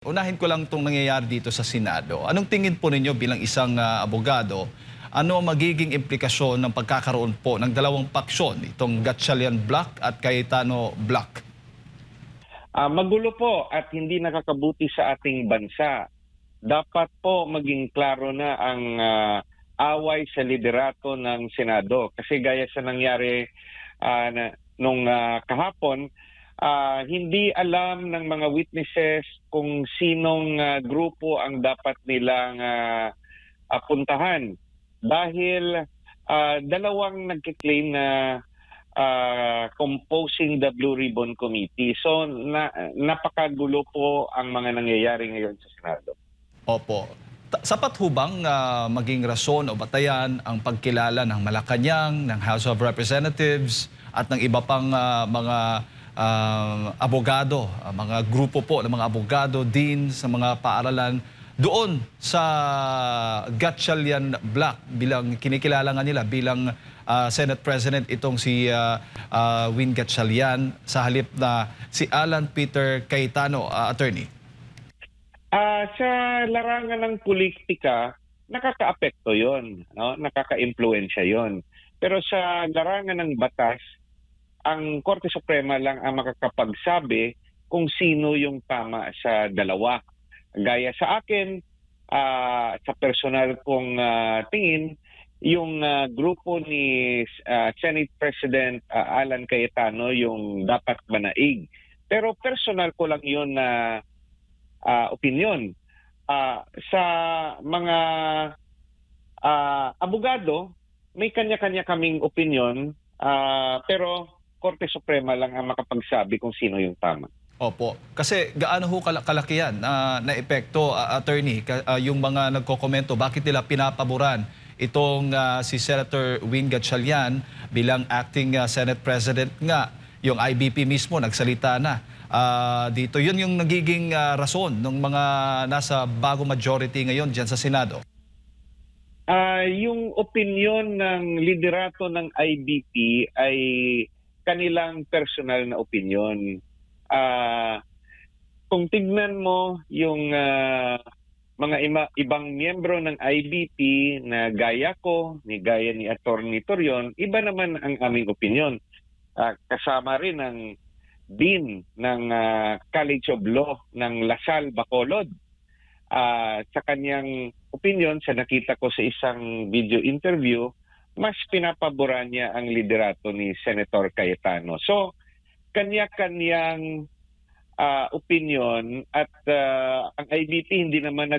Unahin ko lang itong nangyayari dito sa Senado. Anong tingin po ninyo bilang isang abogado? Ano ang magiging implikasyon ng pagkakaroon po ng dalawang paksyon, itong Gatchalian Block at Cayetano Block? Magulo po at hindi nakakabuti sa ating bansa. Dapat po maging klaro na ang away sa liderato ng Senado. Kasi gaya sa nangyari nung kahapon, hindi alam ng mga witnesses kung sinong grupo ang dapat nilang puntahan. Dahil dalawang nagkiklaim na composing the Blue Ribbon Committee. So napakagulo po ang mga nangyayari ngayon sa Senado. Opo. Sapat ho bang maging rason o batayan ang pagkilala ng Malacanang, ng House of Representatives at ng iba pang mga abogado, mga grupo po ng mga abogado, deans sa mga paaralan doon sa Gatchalian Block bilang kinikilala nga nila bilang Senate President itong si Win Gatchalian sa halip na si Alan Peter Cayetano, attorney? Sa larangan ng politika, nakakaapekto yon, no? Nakaka-impluwensya yon. Pero sa larangan ng batas, ang Korte Suprema lang ang makakapagsabi kung sino yung tama sa dalawa. Gaya sa akin, sa personal kong tingin, yung grupo ni Senate President Alan Cayetano yung dapat manaig. Pero personal ko lang yun na opinion. Sa mga abogado, may kanya-kanya kaming opinion, pero Korte Suprema lang ang makapagsabi kung sino yung tama. Opo. Kasi gaano ho kalakihan na epekto, attorney, yung mga nagkokomento, bakit nila pinapaboran itong si Senator Win Gatchalian bilang acting Senate President nga, yung IBP mismo nagsalita na. Dito, yun yung nagiging rason ng mga nasa bagong majority ngayon dyan sa Senado. Yung opinion ng liderato ng IBP ay kanilang personal na opinion. Kung tignan mo yung mga ibang miyembro ng IBP na gaya ko, gaya ni Attorney Torion, iba naman ang aming opinion. Kasama rin ang Dean ng College of Law ng Lasal, Bacolod. Sa kanyang opinion, sa nakita ko sa isang video interview, mas pinapaboran niya ang liderato ni Senator Cayetano. So, kanya-kanyang opinion at ang IBP hindi naman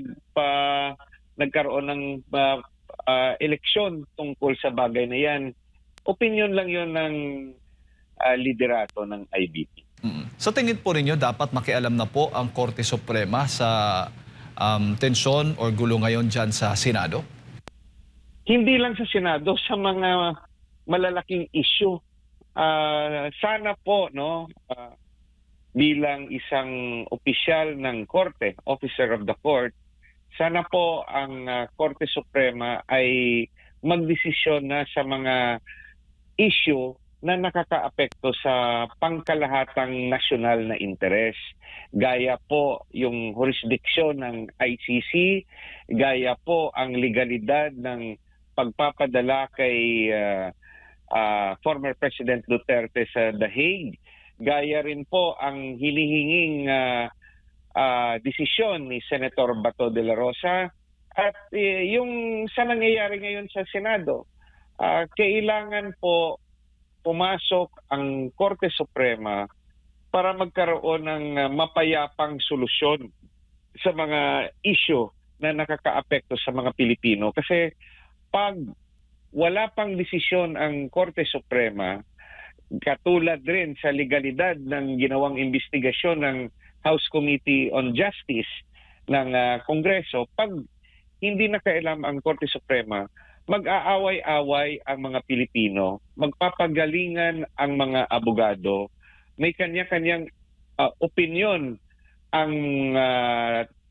nagkaroon ng eleksyon tungkol sa bagay na yan. Opinion lang yon ng liderato ng IBP. Sa tingin po ninyo, dapat makialam na po ang Korte Suprema sa tensyon o gulo ngayon dyan sa Senado? Hindi lang sa Senado, sa mga malalaking issue. Sana po, no, bilang isang opisyal ng Korte, officer of the court, sana po ang Korte Suprema ay magdesisyon na sa mga issue na nakakaapekto sa pangkalahatang nasyonal na interes. Gaya po yung jurisdiksyon ng ICC, gaya po ang legalidad ng pagpapadala kay former President Duterte sa The Hague, gaya rin po ang hinihinging desisyon ni Senator Bato de la Rosa at yung sa nangyayari ngayon sa Senado. Kailangan po pumasok ang Korte Suprema para magkaroon ng mapayapang solusyon sa mga issue na nakakaapekto sa mga Pilipino. Kasi pag wala pang desisyon ang Korte Suprema, katulad rin sa legalidad ng ginawang investigasyon ng House Committee on Justice ng Kongreso, pag hindi nakailam ang Korte Suprema, mag-aaway-away ang mga Pilipino, magpapagalingan ang mga abogado, may kanya-kanyang opinion ang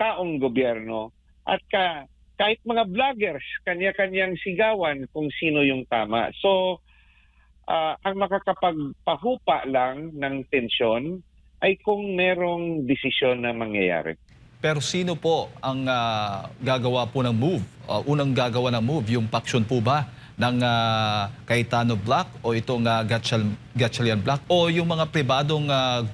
taong gobyerno at kahit mga vloggers, kanya-kanyang sigawan kung sino yung tama. So, ang makakapagpahupa lang ng tensyon ay kung merong desisyon na mangyayari. Pero sino po ang gagawa po ng move? Unang gagawa ng move, yung faction po ba ng Cayetano Black o itong Gatchalian Black o yung mga pribadong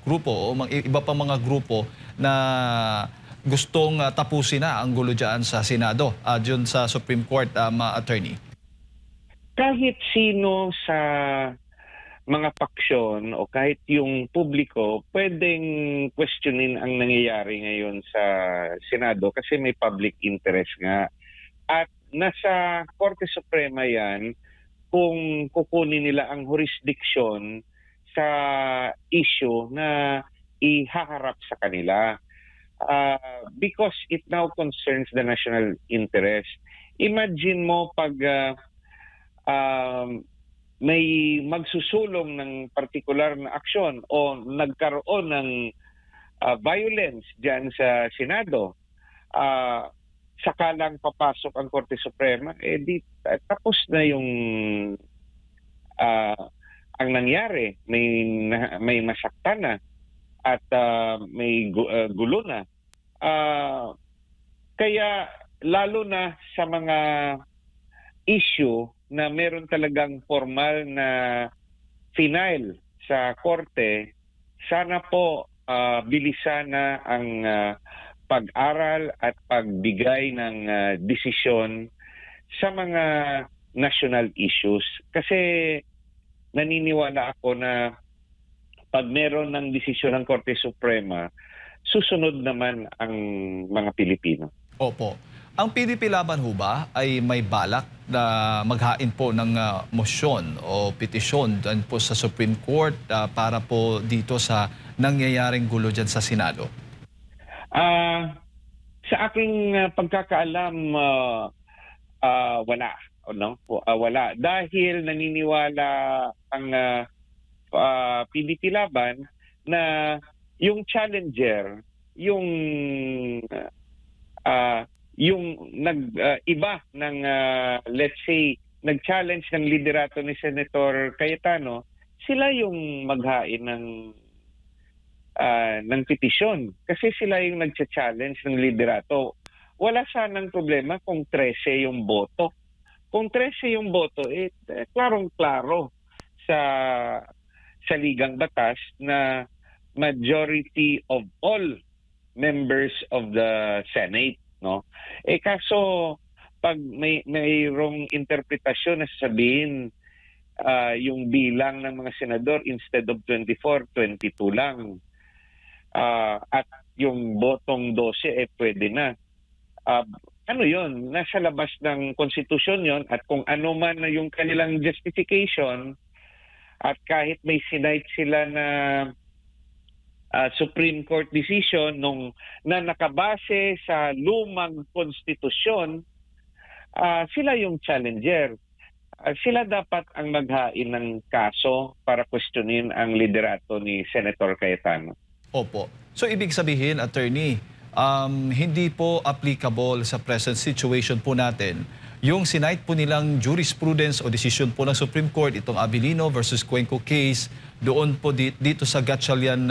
grupo o iba pang mga grupo na gustong tapusin na ang gulo dyan sa Senado, dyan sa Supreme Court, attorney? Kahit sino sa mga paksyon o kahit yung publiko pwedeng questionin ang nangyayari ngayon sa Senado kasi may public interest nga. At nasa Korte Suprema yan kung kukunin nila ang jurisdiction sa issue na ihaharap sa kanila. Because it now concerns the national interest. Imagine mo pag may magsusulong ng partikular na aksyon o nagkaroon ng violence diyan sa Senado, sakalang papasok ang Korte Suprema, tapos na yung ang nangyari. May masaktan na at may gulo na. Kaya lalo na sa mga issue na meron talagang formal na final sa korte, sana po bilisan na ang pag-aral at pagbigay ng desisyon sa mga national issues. Kasi naniniwala ako na pag meron ng desisyon ng Korte Suprema, susunod naman ang mga Pilipino. Opo. Ang PDP Laban ho ba ay may balak na maghain po ng motion o petisyon dyan po sa Supreme Court para po dito sa nangyayaring gulo dyan sa Senado? Sa aking pagkakaalam, wala. No? Wala. Dahil naniniwala ang PDP Laban na yung challenger, yung iba ng let's say nag-challenge ng liderato ni Senator Cayetano, sila yung maghain ng petisyon kasi sila yung nagcha-challenge ng liderato. Wala sanang problema kung 13 yung boto. Kung 13 yung boto, klarong-klaro sa ligang batas na majority of all members of the Senate, no? Kaso pag mayroong interpretasyon na sasabihin yung bilang ng mga senador instead of 24, 22 lang. At yung botong 12 pwede na. Ano yun? Nasa labas ng konstitusyon yon at kung ano man na yung kanilang justification at kahit may sinite sila na Supreme Court decision na nakabase sa lumang konstitusyon, sila yung challenger. Sila dapat ang maghain ng kaso para questionin ang liderato ni Senator Cayetano. Opo. So ibig sabihin, attorney, hindi po applicable sa present situation po natin yung sinite po nilang jurisprudence o decision po ng Supreme Court, itong Abilino versus Cuenco case, doon po dito sa Gatchalian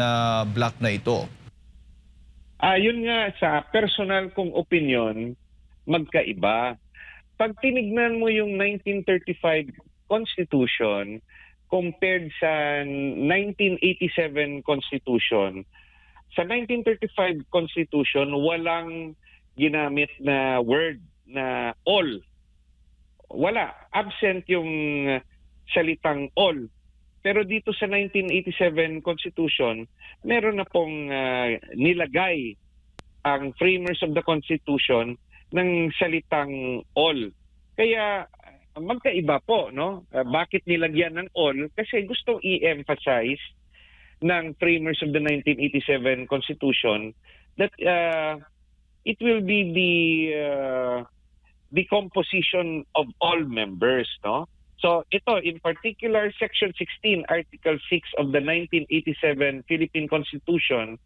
Black na ito. Yun nga, sa personal kong opinion, magkaiba. Pag tinignan mo yung 1935 Constitution compared sa 1987 Constitution, sa 1935 Constitution, walang ginamit na word na all. Wala. Absent yung salitang all. Pero dito sa 1987 Constitution, meron na pong nilagay ang framers of the Constitution ng salitang all. Kaya magkaiba po, no? Bakit nilagyan ng all? Kasi gustong i-emphasize ng framers of the 1987 Constitution that it will be the composition of all members, no? So ito, in particular, Section 16, Article 6 of the 1987 Philippine Constitution,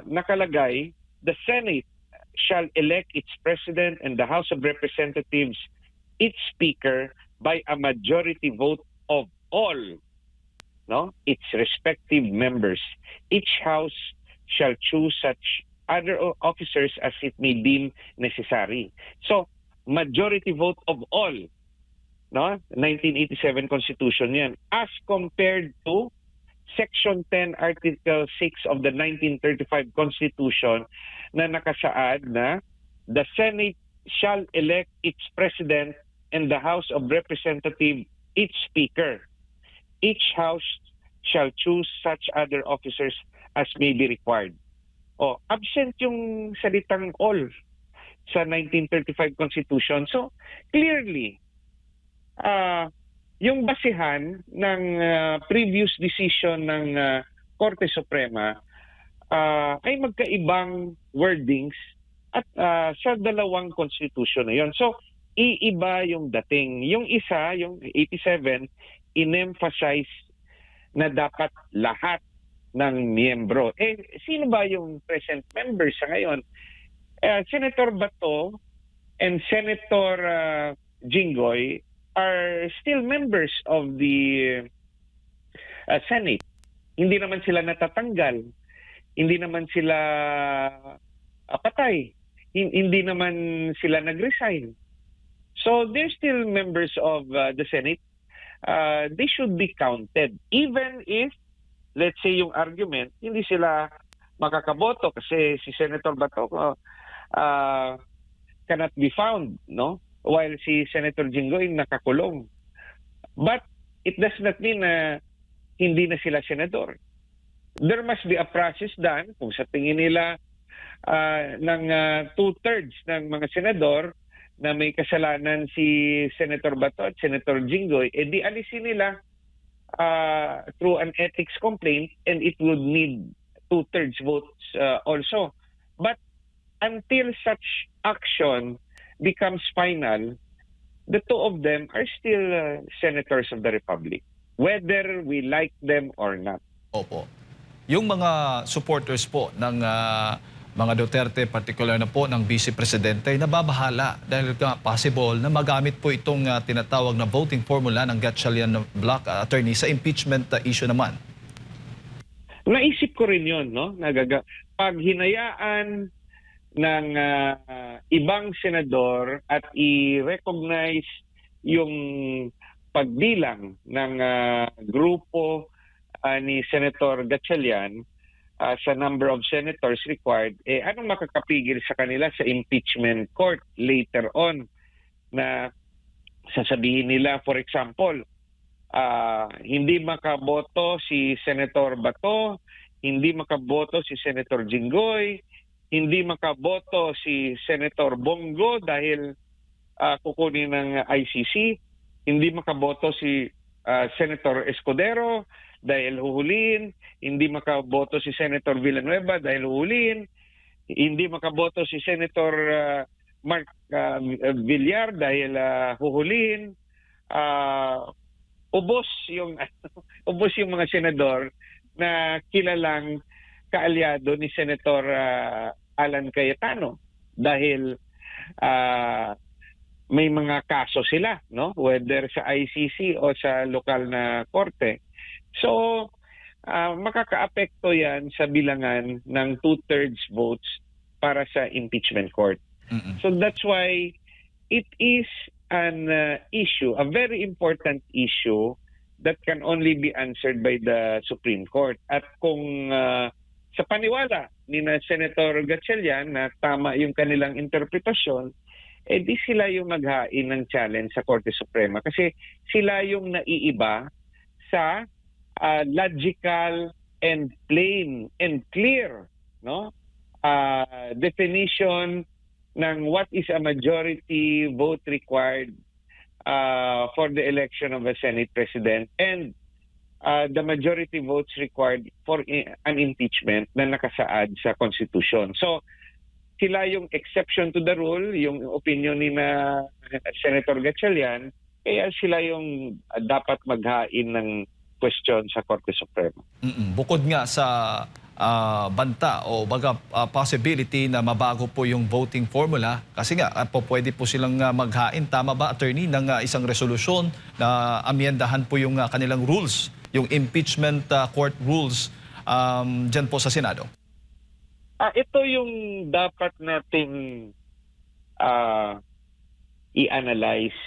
nakalagay, the Senate shall elect its President and the House of Representatives its Speaker by a majority vote of all, no, its respective members. Each House shall choose such other officers as it may deem necessary. So, majority vote of all, no? 1987 Constitution yan. As compared to Section 10, Article 6 of the 1935 Constitution na nakasaad na the Senate shall elect its President and the House of Representatives its Speaker. Each House shall choose such other officers as may be required. Absent yung salitang all sa 1935 Constitution. So, clearly, yung basihan ng previous decision ng Korte Suprema ay magkaibang wordings at sa dalawang constitution na yun. So, iiba yung dating. Yung isa, yung 87, in-emphasize na dapat lahat ng miyembro. Sino ba yung present members sa ngayon? Senator Bato and Senator Jinggoy are still members of the Senate. Hindi naman sila natatanggal. Hindi naman sila patay. Hindi naman sila nag-resign. So they're still members of the Senate. They should be counted. Even if, let's say yung argument, hindi sila makakaboto kasi si Senator Bato cannot be found, no? While si Senator Jinggoy nakakulong. But it does not mean na hindi na sila senador. There must be a process done kung sa tingin nila ng 2/3 ng mga senador na may kasalanan si Senator Bato at Senator Jinggoy, di alisin nila through an ethics complaint, and it would need 2/3 votes also. But until such action becomes final, the two of them are still senators of the Republic, whether we like them or not. Opo. Yung mga supporters po ng mga Duterte, particular na po ng Vice Presidente, ay nababahala dahil possible na magamit po itong tinatawag na voting formula ng Gatchalian Block attorney sa impeachment issue naman. Naisip ko rin yun, no? Pag hinayaan ng ibang senador at i-recognize yung pagbilang ng grupo ni Senator Gatchalian sa number of senators required, anong makakapigil sa kanila sa impeachment court later on na sasabihin nila, for example, hindi makaboto si Senator Bato, hindi makaboto si Senator Jinggoy, hindi makaboto si Senator Bongo dahil kukunin ng ICC, hindi makaboto si Senator Escudero dahil huhulihin, hindi makaboto si Senator Villanueva dahil huhulihin, hindi makaboto si Senator Mark Villar dahil huhulihin, ubos yung mga senador na kilalang kaalyado ni Senator Alan Cayetano dahil may mga kaso sila, no? Whether sa ICC o sa lokal na korte. So, makakaapekto yan sa bilangan ng 2/3 votes para sa impeachment court. So that's why it is an issue, a very important issue that can only be answered by the Supreme Court. At kung sa paniwala ni na Senator Gatchalian na tama yung kanilang interpretasyon, di sila yung maghain ng challenge sa Korte Suprema kasi sila yung naiiba sa logical and plain and clear, no? Definition ng what is a majority vote required for the election of a Senate President and the majority votes required for an impeachment na nakasaad sa Constitution. So, sila yung exception to the rule, yung opinion ni na Senator Gatchalian, kaya sila yung dapat maghain ng question sa Korte Suprema. Bukod nga sa banta o baga possibility na mabago po yung voting formula, kasi nga pwede po silang maghain, tama ba attorney, ng isang resolusyon na amyendahan po yung kanilang rules, yung impeachment court rules dyan po sa Senado? Ito yung dapat nating ah, i-analyze.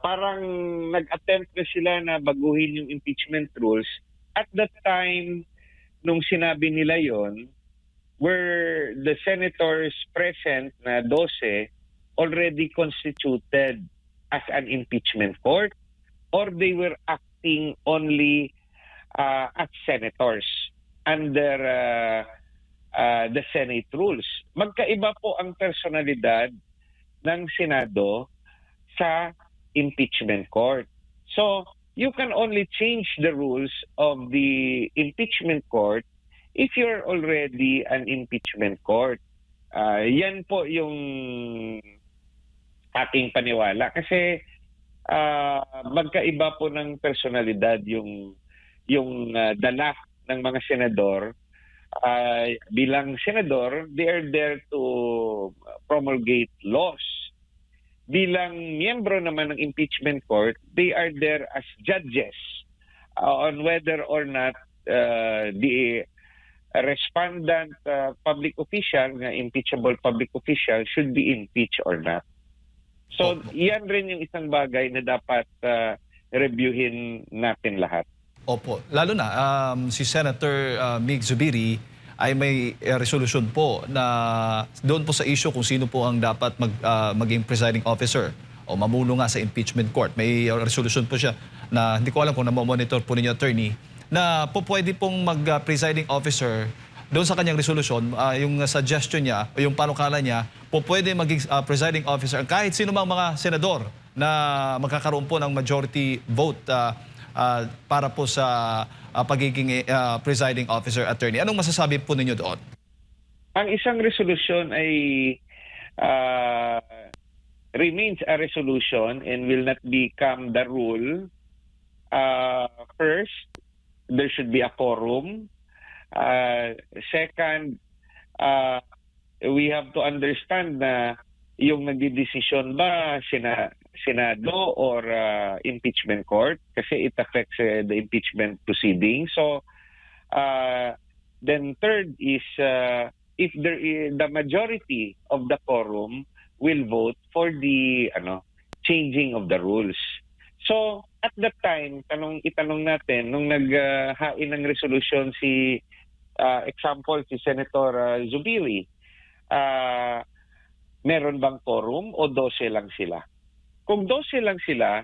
Parang nag-attempt na sila na baguhin yung impeachment rules. At that time, nung sinabi nila yon, were the senators present na 12 already constituted as an impeachment court, or they were acting only as senators under the Senate rules. Magkaiba po ang personalidad ng Senado sa impeachment court. So, you can only change the rules of the impeachment court if you're already an impeachment court. Yan po yung aking paniwala. Kasi magkaiba po ng personalidad yung dala ng mga senador. Bilang senador, they are there to promulgate laws. Bilang miyembro naman ng impeachment court, they are there as judges on whether or not the respondent public official, na impeachable public official, should be impeached or not. So, yan rin yung isang bagay na dapat reviewin natin lahat. Opo, lalo na si Senator Mig Zubiri ay may resolution po na doon po sa issue kung sino po ang dapat maging presiding officer o mamuno nga sa impeachment court. May resolution po siya na hindi ko alam kung na-monitor po ninyo, attorney, na po pwede pong mag-presiding officer doon sa kanyang resolution, yung suggestion niya o yung panukala niya, po pwede maging presiding officer kahit sino mang mga senador na magkakaroon po ng majority vote para po sa pagiging presiding officer, attorney. Anong masasabi po ninyo doon? Ang isang resolution ay remains a resolution and will not become the rule. First, there should be a quorum. Second, we have to understand na yung nagdidesisyon ba Senado or impeachment court, kasi it affects the impeachment proceeding. So, then third is if the majority of the quorum will vote for the changing of the rules. So, at that time, itanong natin, nung naghain ng resolution example, si Senator Zubiri, meron bang quorum o 12 lang sila? Kung 12 lang sila,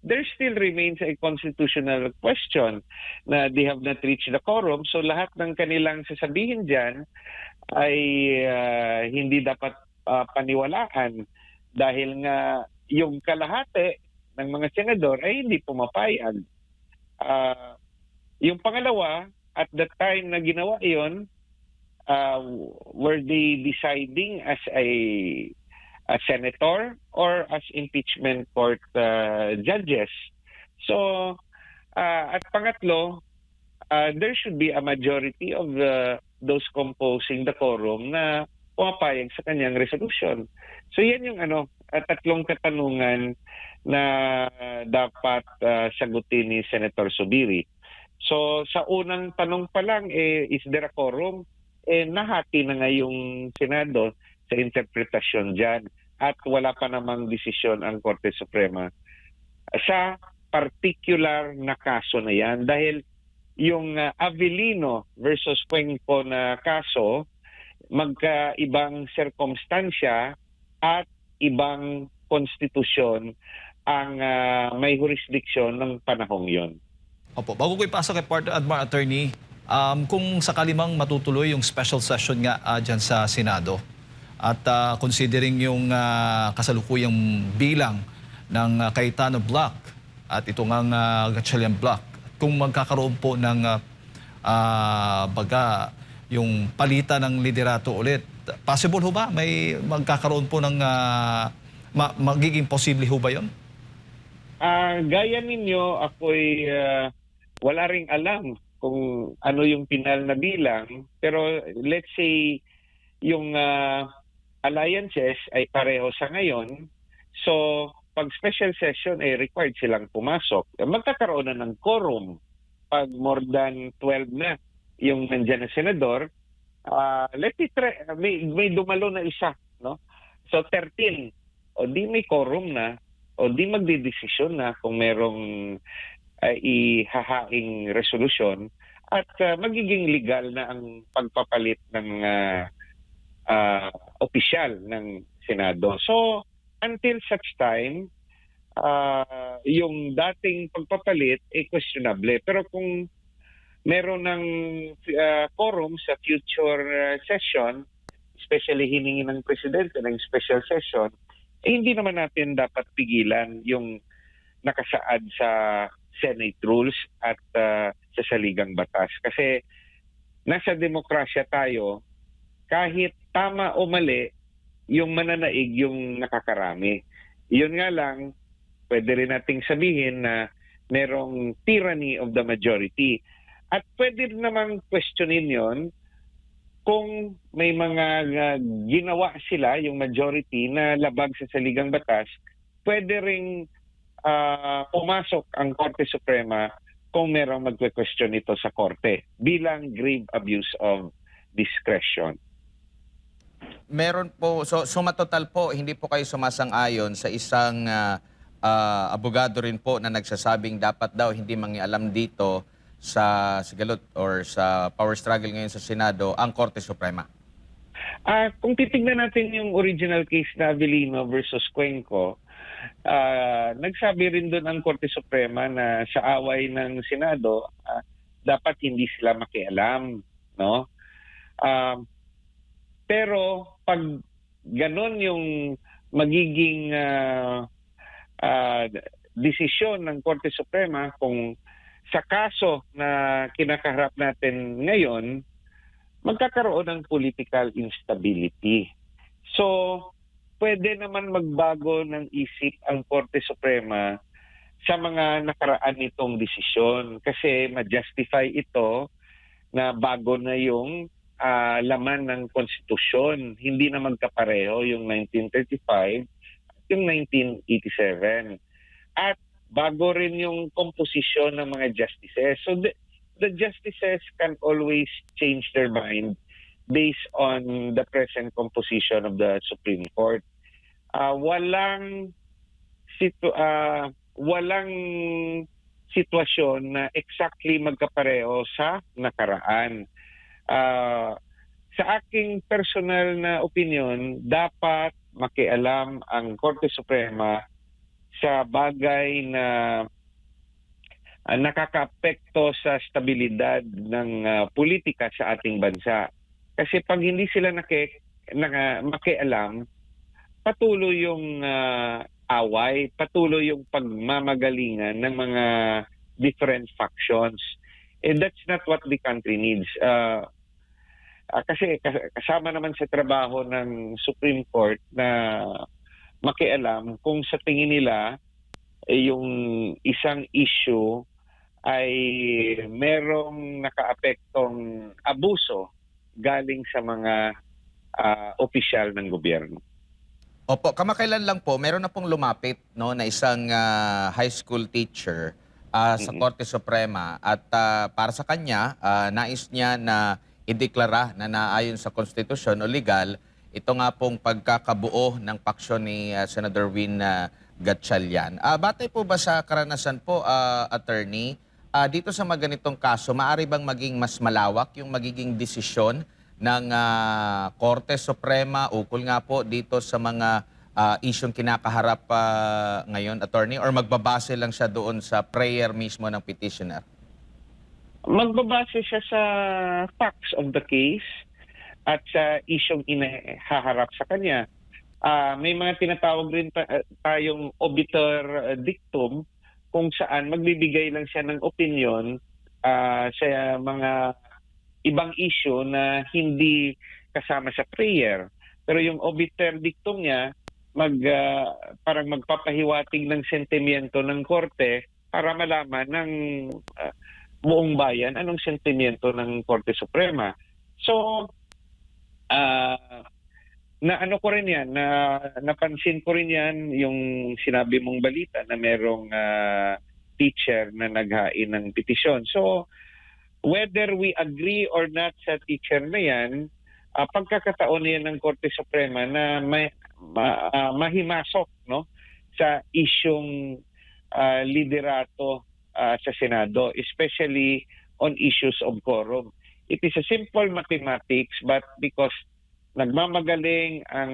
there still remains a constitutional question na they have not reached the quorum. So lahat ng kanilang sasabihin dyan ay hindi dapat paniwalaan dahil nga yung kalahati ng mga senador ay hindi pumapayag. Yung pangalawa, at the time na ginawa yon, were they deciding as a senator or as impeachment court judges? So, at pangatlo, there should be a majority of those composing the quorum na pumapayag sa kanyang resolution. So, yan yung tatlong katanungan na dapat sagutin ni Senator Zubiri. So, sa unang tanong pa lang, is there a quorum? Nahati na nga yung Senado sa interpretasyon dyan at wala pa namang desisyon ang Korte Suprema sa particular na kaso na yan. Dahil yung Avellino versus Cuenco na kaso, magkaibang sirkumstansya at ibang konstitusyon ang may jurisdiksyon ng panahong yon. Opo, bago ko ipasa kay Partner Admar, attorney, kung sakali mang matutuloy yung special session nga dyan sa Senado at considering yung kasalukuyang bilang ng Cayetano Block at ito ngang Gatchalian Block, kung magkakaroon po ng yung palitan ng liderato ulit, possible ho ba? May magkakaroon po ng magiging posible ho ba yun? Gaya ninyo, ako'y wala ring alam kung ano yung pinal na bilang. Pero let's say yung alliances ay pareho sa ngayon. So, pag special session ay required silang pumasok. Magkakaroon na ng quorum pag more than 12 na yung nandyan na senador. may dumalo na isa, no? So 13, o di may quorum na, o di magdidesisyon na kung merong ihahaing resolusyon at magiging legal na ang pagpapalit ng opisyal ng Senado. So until such time, yung dating pagpapalit ay questionable. Pero kung meron ng quorum sa future session, especially hiningi ng presidente ng special session, hindi naman natin dapat pigilan yung nakasaad sa Senate rules at sa saligang batas. Kasi nasa demokrasya tayo, kahit tama o mali, yung mananaig yung nakakarami. Yun nga lang, pwede rin nating sabihin na merong tyranny of the majority. At pwede namang questionin yon kung may mga ginawa sila, yung majority, na labag sa saligang batas, pwede ring pumasok ang Korte Suprema kung merong magque-question ito sa Korte bilang grave abuse of discretion. Meron po, so sumatotal po, hindi po kayo sumasang-ayon sa isang abogado rin po na nagsasabing dapat daw hindi mangialam dito sa sigalot or sa power struggle ngayon sa Senado ang Korte Suprema. Kung titignan natin yung original case na Avellino versus Cuenco, nagsabi rin doon ang Korte Suprema na sa away ng Senado, dapat hindi sila makialam, no? Pero pag ganon yung magiging desisyon ng Korte Suprema, kung sa kaso na kinakaharap natin ngayon, magkakaroon ng political instability. So, pwede naman magbago ng isip ang Korte Suprema sa mga nakaraan nitong desisyon kasi ma-justify ito na bago na yung laman ng konstitusyon. Hindi na magkapareho yung 1935 at yung 1987. At bago rin yung komposisyon ng mga justices. So the justices can always change their mind based on the present composition of the Supreme Court. Walang sitwasyon na exactly magkapareho sa nakaraan. Sa aking personal na opinion, dapat makialam ang Korte Suprema sa bagay na nakakaapekto sa stabilidad ng politika sa ating bansa. Kasi pag hindi sila makialam, patuloy yung away, patuloy yung pagmamagalingan ng mga different factions. And that's not what the country needs. Kasi kasama naman sa trabaho ng Supreme Court na makialam kung sa tingin nila yung isang issue ay merong nakaapektong abuso galing sa mga opisyal ng gobyerno. Opo, kamakailan lang po, meron na pong lumapit no, na isang high school teacher sa Korte Suprema at para sa kanya, nais niya na ideklara na naayon sa konstitusyon o legal ito nga pong pagkakabuo ng paksyon ni Senator Win Gatchalian. Batay po ba sa karanasan po, attorney, dito sa mga ganitong kaso, maaari bang maging mas malawak yung magiging desisyon ng Korte Suprema ukol nga po dito sa mga isyong kinakaharap ngayon, attorney? Or magbabase lang siya doon sa prayer mismo ng petitioner? Magbabase siya sa facts of the case at sa isyong inahaharap sa kanya. May mga tinatawag rin tayong obiter dictum kung saan magbibigay lang siya ng opinion sa mga ibang issue na hindi kasama sa prayer. Pero yung obiter dictum niya, parang magpapahiwatig ng sentimiento ng korte para malaman ng buong bayan anong sentimiento ng Korte Suprema. So, ko rin yan, napansin ko rin yan yung sinabi mong balita na merong teacher na naghain ng petisyon. So, whether we agree or not sa teacher na yan, pagkakataon na yan ng Korte Suprema na mahimasok, no, sa isyung liderato sa Senado, especially on issues of quorum. It is a simple mathematics, but because nagmamagaling ang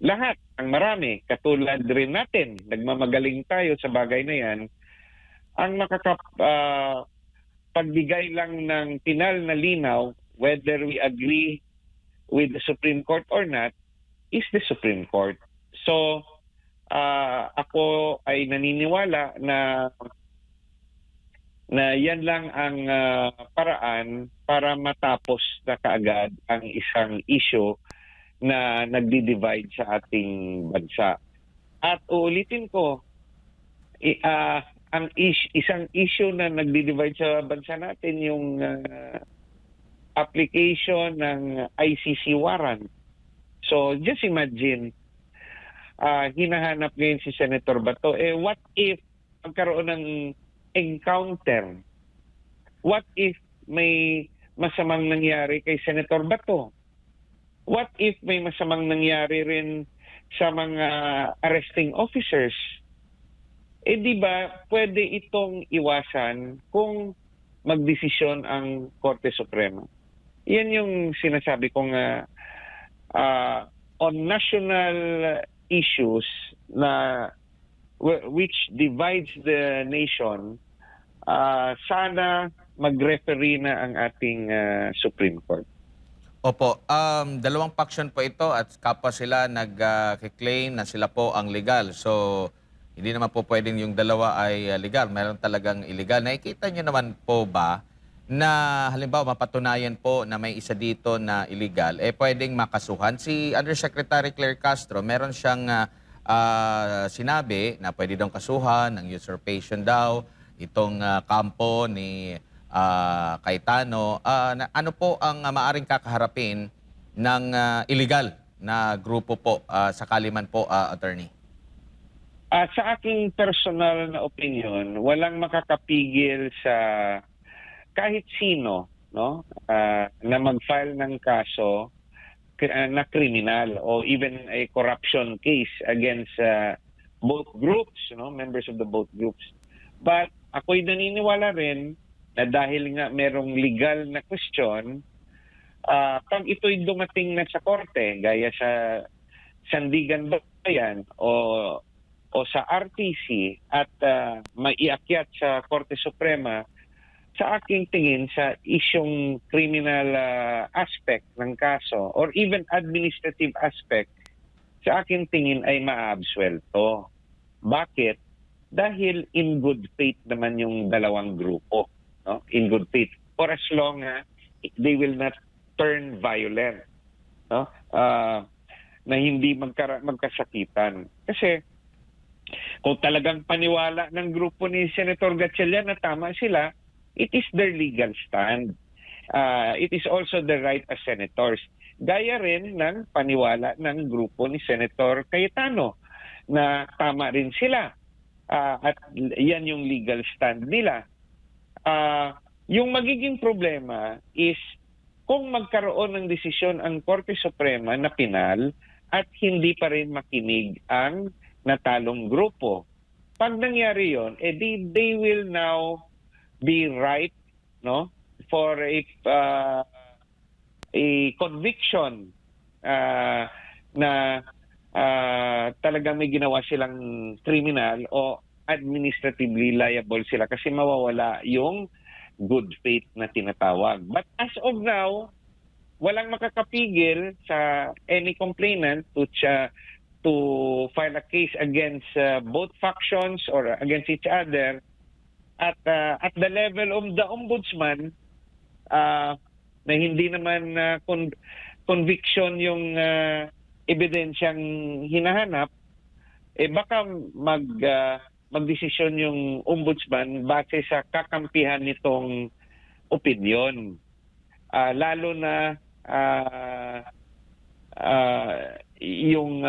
lahat, ang marami, katulad rin natin, nagmamagaling tayo sa bagay na yan, ang pagbigay lang ng pinal na linaw, whether we agree with the Supreme Court or not, is the Supreme Court. So, ako ay naniniwala na yan lang ang paraan para matapos na kaagad ang isang issue na nagdi-divide sa ating bansa. At uulitin ko, isang issue na nagdi-divide sa bansa natin yung application ng ICC warrant. So just imagine, hinahanap ngayon si Senator Bato, what if magkaroon ng encounter? What if may masamang nangyari kay Senator Bato? What if may masamang nangyari rin sa mga arresting officers? Di ba pwede itong iwasan kung magdesisyon ang Korte Suprema? Yan yung sinasabi kong on national issues na which divides the nation, sana mag-referee na ang ating Supreme Court. Opo, dalawang faction po ito at kapwa sila nag-claim na sila po ang legal. So, hindi naman po pwedeng yung dalawa ay legal. Meron talagang illegal. Nakikita nyo naman po ba na halimbawa mapatunayan po na may isa dito na illegal, pwedeng makasuhan? Si Undersecretary Claire Castro, meron siyang sinabi na pwede daw kasuhan ng usurpation daw itong kampo ni Cayetano. Ano po ang maaring kakaharapin ng illegal na grupo po sakali man po, attorney? Sa aking personal na opinion, walang makakapigil sa kahit sino, no, na mag-file ng kaso na criminal o even a corruption case against both groups, no, members of the both groups. But ako'y naniniwala rin na dahil nga merong legal na question, pag ito'y dumating na sa korte, gaya sa Sandigan Bayan o sa RTC at maiakyat sa Korte Suprema, sa aking tingin sa isyong criminal aspect ng kaso or even administrative aspect, sa aking tingin ay maaabsuelto. Bakit? Dahil in good faith naman yung dalawang grupo, no? In good faith. For as long they will not turn violent, no? Na hindi magkasakitan. Kasi kung talagang paniwala ng grupo ni Senator Gatchalian na tama sila, it is their legal stand. It is also the right as senators. Gaya rin ng paniwala ng grupo ni Senator Cayetano na tama rin sila. At yan yung legal stand nila. Yung magiging problema is kung magkaroon ng desisyon ang Korte Suprema na pinal at hindi pa rin makinig ang natalong grupo. Pag nangyari yon, they will now be right, no, for a conviction na talagang may ginawa silang criminal o administratively liable sila kasi mawawala yung good faith na tinatawag. But as of now, walang makakapigil sa any complainant to file a case against both factions or against each other. At the level of the ombudsman, na hindi naman conviction yung ebidensyang hinahanap, baka magdesisyon yung ombudsman base sa kakampihan nitong opinion. Lalo na yung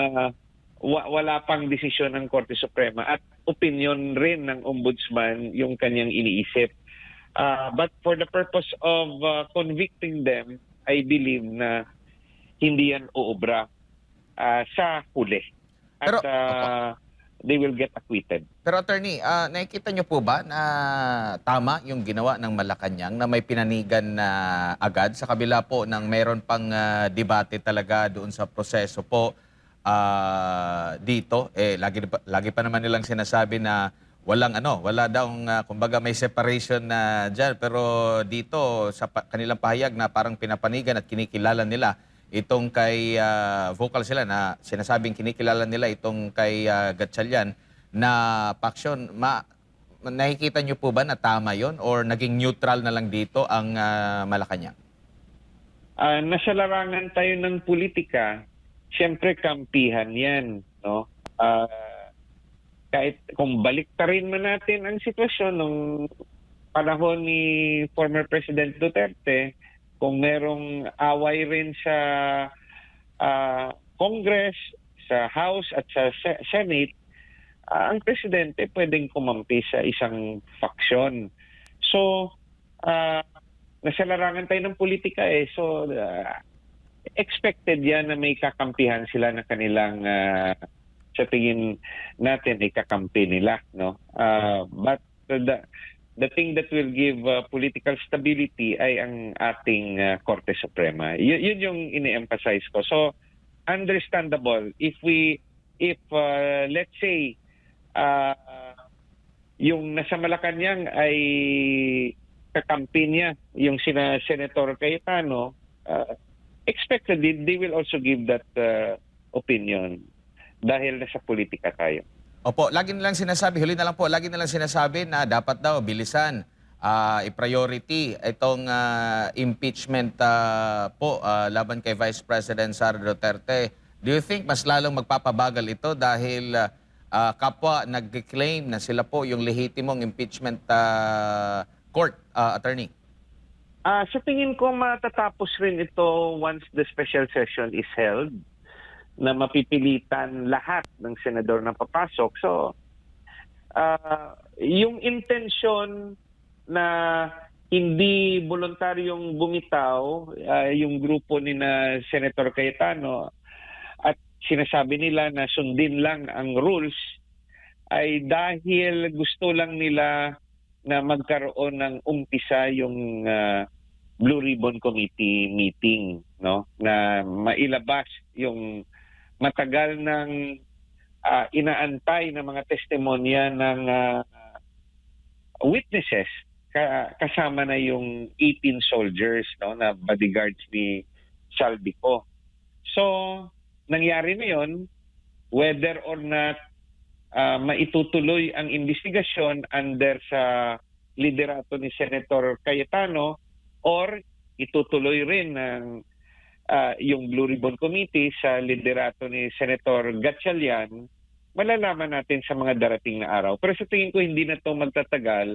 wala pang desisyon ng Korte Suprema at opinion rin ng ombudsman yung kanyang iniisip. But for the purpose of convicting them, I believe na hindi yan uubra sa huli. At Pero, opo. they will get acquitted. Pero attorney, nakikita niyo po ba na tama yung ginawa ng Malacanang na may pinanigan na agad sa kabila po ng meron pang debate talaga doon sa proseso po dito? Lagi pa naman nilang sinasabi na wala daw kumbaga may separation na diyan, pero dito sa kanilang pahayag na parang pinapanigan at kinikilala nila itong kay vocal sila na sinasabing kinikilala nila itong kay Gatchalian na paksyon. Nakikita niyo po ba na tama yon or naging neutral na lang dito ang Malacanang? Nasa larangan tayo ng politika, siyempre kampihan yan, no? Kahit kung baliktarin man natin ang sitwasyon nung panahon ni former President Duterte, kung merong away rin sa Congress, sa House at sa Senate, ang presidente pwedeng kumampi sa isang faksyon. So, nasa larangan tayo ng politika eh. So, expected yan na may kakampihan sila na kanilang sa tingin natin ay kakampi nila, no? But the thing that will give political stability ay ang ating Korte Suprema. Yun yung ini-emphasize ko. So, understandable if let's say yung nasa Malacanang ay kakampi niya yung Senator Cayetano, expected they will also give that opinion dahil nasa politika tayo. Opo, lagi nilang sinasabi, huli na lang po, lagi nilang sinasabi na dapat daw bilisan, i-priority itong impeachment po laban kay Vice President Sara Duterte. Do you think mas lalong magpapabagal ito dahil kapwa nag-claim na sila po yung lehitimong impeachment court, attorney? Sa tingin ko matatapos rin ito once the special session is held, na mapipilitan lahat ng senador na papasok. So, yung intention na hindi voluntaryong bumitaw yung grupo ni na Senator Cayetano at sinasabi nila na sundin lang ang rules ay dahil gusto lang nila na magkaroon ng umpisa yung Blue Ribbon Committee meeting, no? Na mailabas yung matagal ng inaantay ng mga testimonya ng witnesses kasama na yung 18 soldiers, no, na bodyguards ni Saldico. So, nangyari na yun, whether or not maitutuloy ang investigasyon under sa liderato ni Senator Cayetano or itutuloy rin ng yung Blue Ribbon Committee sa liderato ni Senator Gatchalian, malalaman natin sa mga darating na araw. Pero sa tingin ko hindi na ito magtatagal.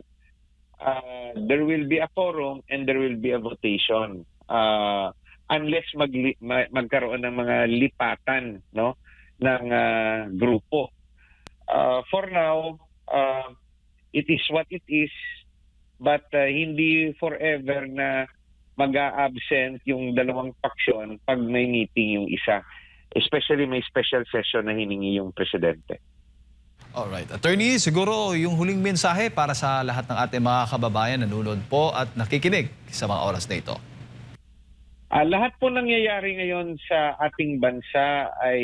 There will be a forum and there will be a votation unless magkaroon ng mga lipatan, no, ng grupo. For now, it is what it is, but hindi forever na mag-a-absent yung dalawang paksyon pag may meeting yung isa. Especially may special session na hiningi yung presidente. Alright. Attorney, siguro yung huling mensahe para sa lahat ng ating mga kababayan na nanonood po at nakikinig sa mga oras na ito. Lahat po nangyayari ngayon sa ating bansa ay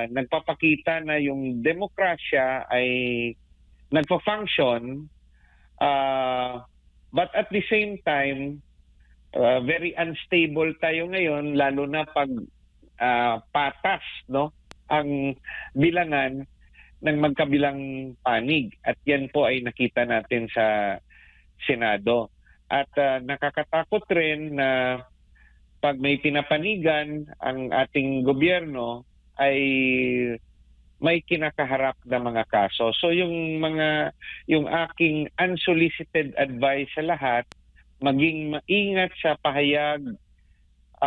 nagpapakita na yung demokrasya ay nagpa-function, but at the same time, very unstable tayo ngayon, lalo na pag patas, no, ang bilangan ng magkabilang panig. At yan po ay nakita natin sa Senado. At nakakatakot rin na pag may pinapanigan ang ating gobyerno ay may kinakaharap na mga kaso. So yung aking unsolicited advice sa lahat, maging maingat sa pahayag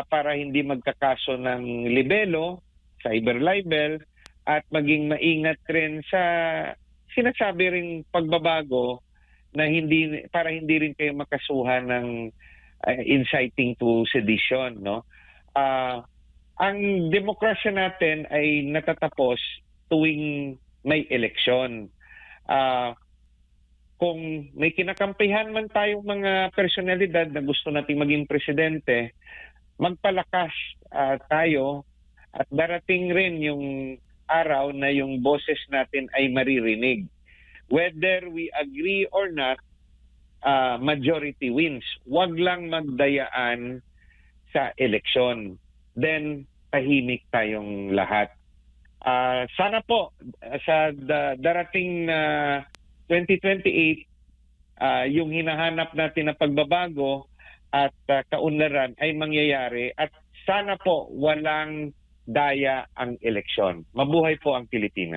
para hindi magkakaso ng libelo, cyber libel, at maging maingat rin sa sinasabi ring pagbabago na hindi para hindi rin kayo makasuhan ng inciting to sedition, no? Ang demokrasya natin ay natatapos tuwing may eleksyon. Kung may kinakampihan man tayong mga personalidad na gusto nating maging presidente, magpalakas tayo at darating rin yung araw na yung boses natin ay maririnig. Whether we agree or not, majority wins. Huwag lang magdayaan sa eleksyon. Then, tahimik tayong lahat. Sana po sa darating na 2028, yung hinahanap natin na pagbabago at kaunlaran ay mangyayari at sana po walang daya ang eleksyon. Mabuhay po ang Pilipinas.